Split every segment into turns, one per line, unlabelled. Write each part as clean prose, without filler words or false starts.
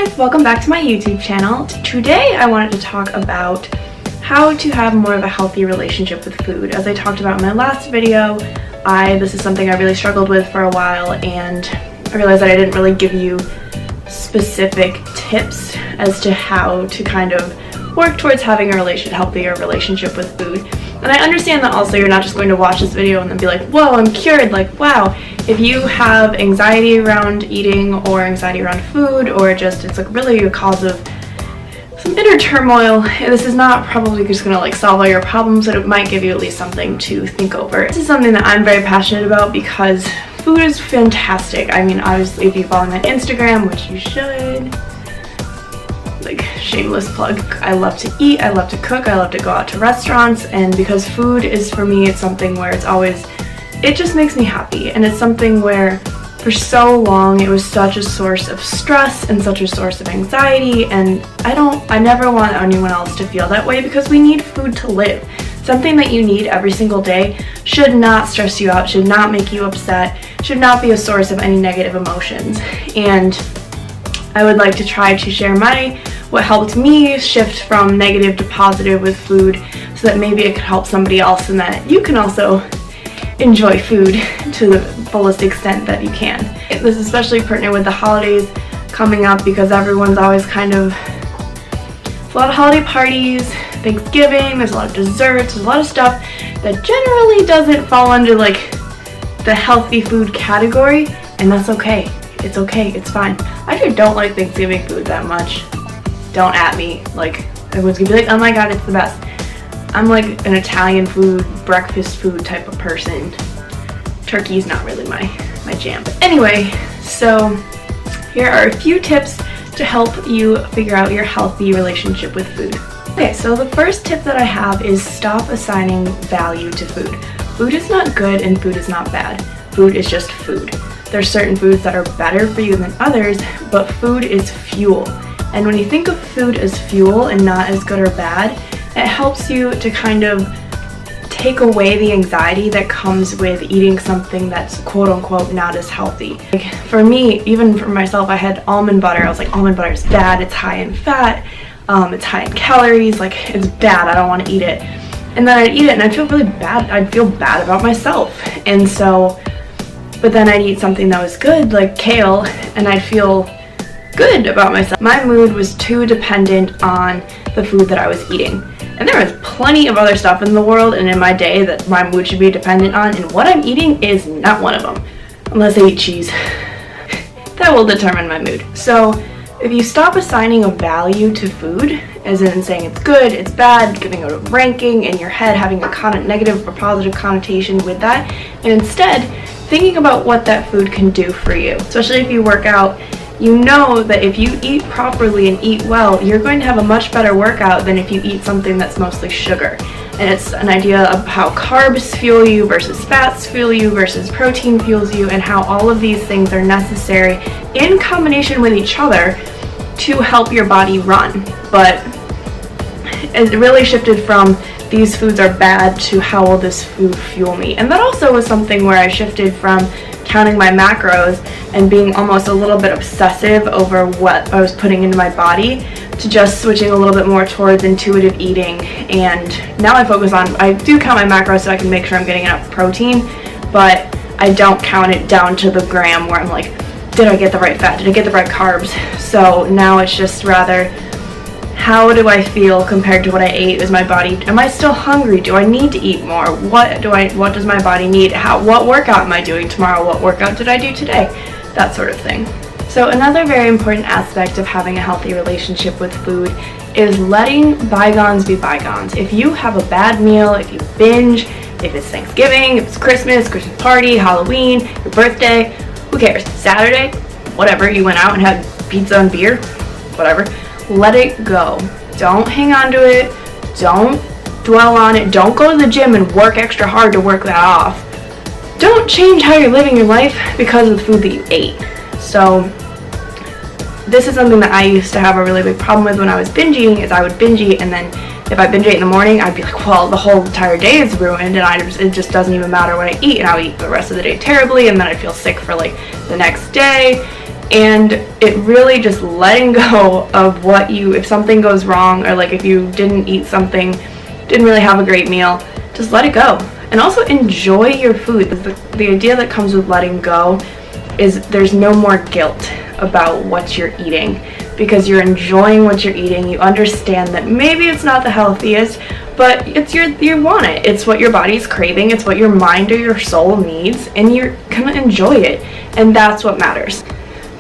guys, welcome back to my YouTube channel. Today I wanted to talk about how to have more of a healthy relationship with food. As I talked about in my last video, this is something I really struggled with for a while, and I realized that I didn't really give you specific tips as to how to kind of work towards having a healthier relationship with food. And I understand that also you're not just going to watch this video and then be like, whoa, I'm cured, like, wow. If you have anxiety around eating or anxiety around food, or just it's like really a cause of some inner turmoil, this is not probably just gonna like solve all your problems, but it might give you at least something to think over. This is something that I'm very passionate about because food is fantastic. I mean, obviously if you follow me on Instagram, which you should, like, shameless plug, I love to eat, I love to cook, I love to go out to restaurants, and because food is, for me, it's something where it just makes me happy, and it's something where for so long it was such a source of stress and such a source of anxiety, and I never want anyone else to feel that way, because we need food to live. Something that you need every single day should not stress you out, should not make you upset, should not be a source of any negative emotions. And I would like to try to share what helped me shift from negative to positive with food, so that maybe it could help somebody else, and that you can also enjoy food to the fullest extent that you can. This is especially pertinent with the holidays coming up, because everyone's always there's a lot of holiday parties, Thanksgiving, there's a lot of desserts, there's a lot of stuff that generally doesn't fall under like the healthy food category, and that's okay. It's okay, it's fine. I actually don't like Thanksgiving food that much. Don't at me, like, everyone's gonna be like, oh my god, it's the best. I'm like an Italian food, breakfast food type of person. Turkey's not really my jam. But anyway, so here are a few tips to help you figure out your healthy relationship with food. Okay, so the first tip that I have is stop assigning value to food. Food is not good and food is not bad. Food is just food. There's certain foods that are better for you than others, but food is fuel. And when you think of food as fuel and not as good or bad, it helps you to kind of take away the anxiety that comes with eating something that's quote-unquote not as healthy. Like, for me, even for myself, I had almond butter. I was like, almond butter is bad, it's high in fat, it's high in calories, like, it's bad, I don't want to eat it. And then I'd eat it and I'd feel really bad. I'd feel bad about myself. And so, but then I'd eat something that was good, like kale, and I'd feel good about myself. My mood was too dependent on the food that I was eating. And there was plenty of other stuff in the world and in my day that my mood should be dependent on, and what I'm eating is not one of them. Unless I eat cheese. That will determine my mood. So if you stop assigning a value to food, as in saying it's good, it's bad, giving it a ranking in your head, having a negative or positive connotation with that, and instead thinking about what that food can do for you. Especially if you work out, you know that if you eat properly and eat well, you're going to have a much better workout than if you eat something that's mostly sugar. And it's an idea of how carbs fuel you versus fats fuel you versus protein fuels you, and how all of these things are necessary in combination with each other to help your body run. But it really shifted from these foods are bad to how will this food fuel me. And that also was something where I shifted from counting my macros and being almost a little bit obsessive over what I was putting into my body, to just switching a little bit more towards intuitive eating. And now I do count my macros so I can make sure I'm getting enough protein, but I don't count it down to the gram where I'm like, did I get the right fat? Did I get the right carbs? So now it's just rather, how do I feel compared to what I ate? Am I still hungry? Do I need to eat more? What does my body need? What workout am I doing tomorrow? What workout did I do today? That sort of thing. So another very important aspect of having a healthy relationship with food is letting bygones be bygones. If you have a bad meal, if you binge, if it's Thanksgiving, if it's Christmas party, Halloween, your birthday, who cares? Saturday, whatever, you went out and had pizza and beer, whatever. Let it go. Don't hang on to it. Don't dwell on it. Don't go to the gym and work extra hard to work that off. Don't change how you're living your life because of the food that you ate. So this is something that I used to have a really big problem with when I was binge eating, is I would binge eat, and then if I binge ate in the morning, I'd be like, well, the whole entire day is ruined, and it just doesn't even matter what I eat, and I would eat the rest of the day terribly, and then I'd feel sick for like the next day. And it really just letting go of what if something goes wrong, or like if you didn't eat something, didn't really have a great meal, just let it go. And also enjoy your food. The idea that comes with letting go is there's no more guilt about what you're eating, because you're enjoying what you're eating. You understand that maybe it's not the healthiest, but you want it. It's what your body's craving. It's what your mind or your soul needs, and you're gonna enjoy it. And that's what matters.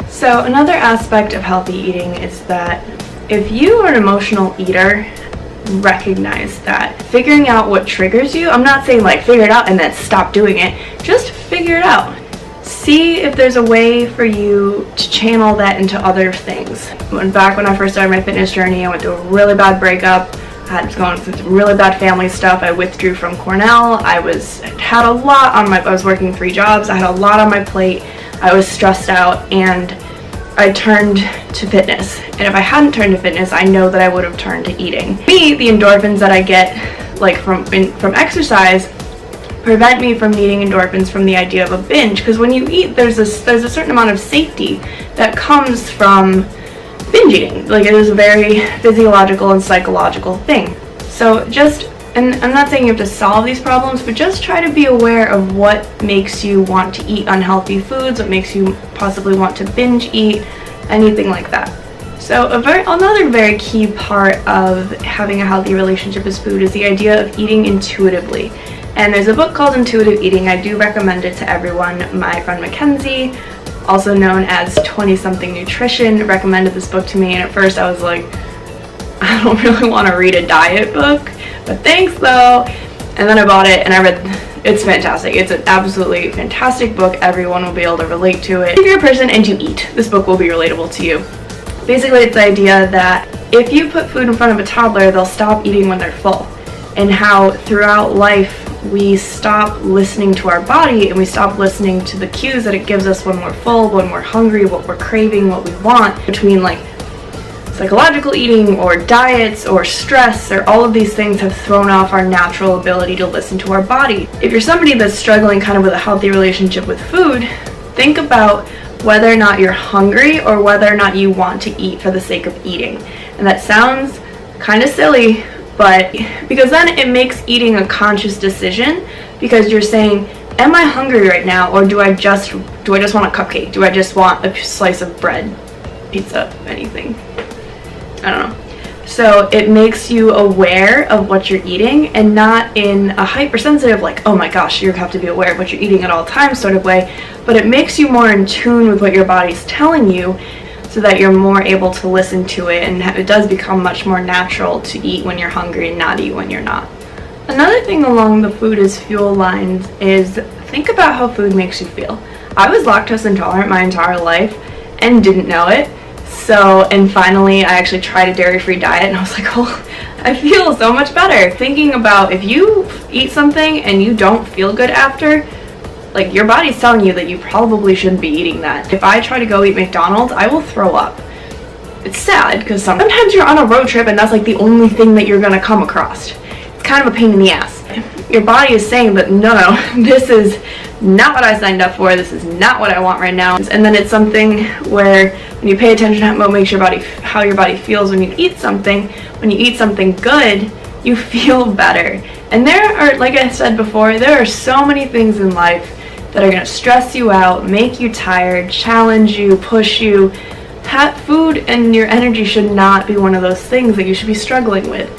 So another aspect of healthy eating is that if you are an emotional eater, recognize that. Figuring out what triggers you, I'm not saying like figure it out and then stop doing it, just figure it out. See if there's a way for you to channel that into other things. Back when I first started my fitness journey, I went through a really bad breakup. I was going through some really bad family stuff. I withdrew from Cornell. I was working 3 jobs. I had a lot on my plate. I was stressed out, and I turned to fitness. And if I hadn't turned to fitness, I know that I would have turned to eating. Me, the endorphins that I get like from exercise prevent me from needing endorphins from the idea of a binge, because when you eat, there's a certain amount of safety that comes from binge eating. Like, it is a very physiological and psychological thing. So and I'm not saying you have to solve these problems, but just try to be aware of what makes you want to eat unhealthy foods, what makes you possibly want to binge eat, anything like that. So another very key part of having a healthy relationship with food is the idea of eating intuitively. And there's a book called Intuitive Eating. I do recommend it to everyone. My friend Mackenzie, also known as 20-something Nutrition, recommended this book to me, and at first I was like, I don't really want to read a diet book, but thanks though. And then I bought it and I read. It's fantastic. It's an absolutely fantastic book. Everyone will be able to relate to it. If you're a person and you eat, this book will be relatable to you. Basically, it's the idea that if you put food in front of a toddler, they'll stop eating when they're full. And how throughout life we stop listening to our body, and we stop listening to the cues that it gives us when we're full, when we're hungry, what we're craving, what we want, between like psychological eating or diets or stress, or all of these things have thrown off our natural ability to listen to our body. If you're somebody that's struggling kind of with a healthy relationship with food, think about whether or not you're hungry or whether or not you want to eat for the sake of eating. And that sounds kind of silly, but because then it makes eating a conscious decision, because you're saying, am I hungry right now, or do I just want a cupcake? Do I just want a slice of bread, pizza, anything? I don't know. So it makes you aware of what you're eating, and not in a hypersensitive, like, oh my gosh, you have to be aware of what you're eating at all times sort of way, but it makes you more in tune with what your body's telling you, so that you're more able to listen to it, and it does become much more natural to eat when you're hungry and not eat when you're not. Another thing along the food is fuel lines is think about how food makes you feel. I was lactose intolerant my entire life and didn't know it. And finally I actually tried a dairy-free diet, and I was like, oh, I feel so much better. Thinking about if you eat something and you don't feel good after, like, your body's telling you that you probably shouldn't be eating that. If I try to go eat McDonald's, I will throw up. It's sad, because sometimes you're on a road trip and that's like the only thing that you're gonna come across. It's kind of a pain in the ass. Your body is saying that no, this is not what I signed up for, this is not what I want right now. And then it's something where when you pay attention to how your body feels when you eat something good, you feel better. And there are, like I said before, there are so many things in life that are going to stress you out, make you tired, challenge you, push you. Food and your energy should not be one of those things that you should be struggling with.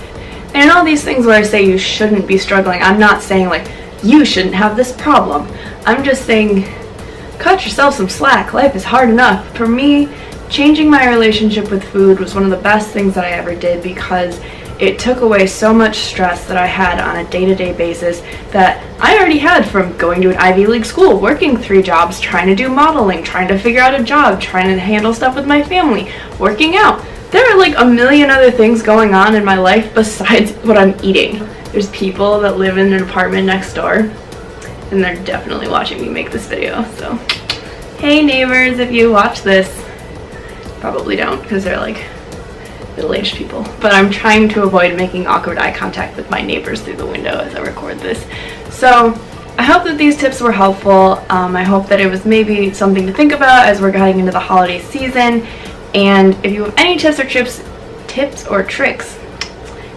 And in all these things where I say you shouldn't be struggling, I'm not saying like you shouldn't have this problem. I'm just saying cut yourself some slack. Life is hard enough. For me, changing my relationship with food was one of the best things that I ever did, because it took away so much stress that I had on a day-to-day basis that I already had from going to an Ivy League school, working 3 jobs, trying to do modeling, trying to figure out a job, trying to handle stuff with my family, working out. There are like a million other things going on in my life besides what I'm eating. There's people that live in an apartment next door, and they're definitely watching me make this video, so hey neighbors, if you watch this, probably don't, because they're like middle-aged people, but I'm trying to avoid making awkward eye contact with my neighbors through the window as I record this. So I hope that these tips were helpful. I hope that it was maybe something to think about as we're getting into the holiday season. And if you have any tips or tricks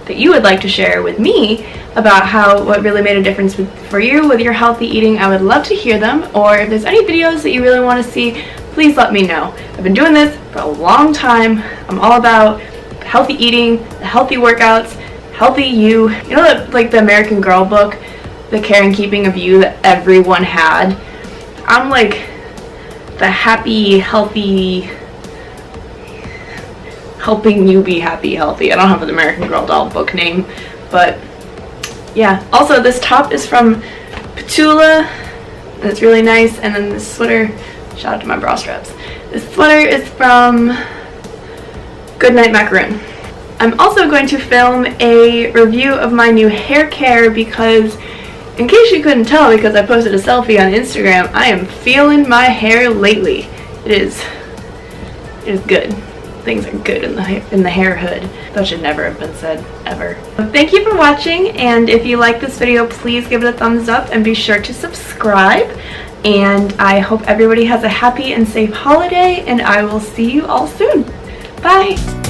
that you would like to share with me about what really made a difference for you with your healthy eating, I would love to hear them. Or if there's any videos that you really want to see, please let me know. I've been doing this for a long time. I'm all about healthy eating, the healthy workouts, healthy you. You know, like the American Girl book, The Care and Keeping of You, that everyone had? I'm like the happy, healthy, helping you be happy, healthy. I don't have an American Girl doll book name, but yeah. Also, this top is from Petula, and it's really nice. And then this sweater, shout out to my bra straps. This sweater is from Goodnight Macaroon. I'm also going to film a review of my new hair care because, in case you couldn't tell because I posted a selfie on Instagram, I am feeling my hair lately. It is good. Things are good in the hair hood. That should never have been said, ever. Thank you for watching, and if you like this video, please give it a thumbs up and be sure to subscribe. And I hope everybody has a happy and safe holiday, and I will see you all soon. Bye!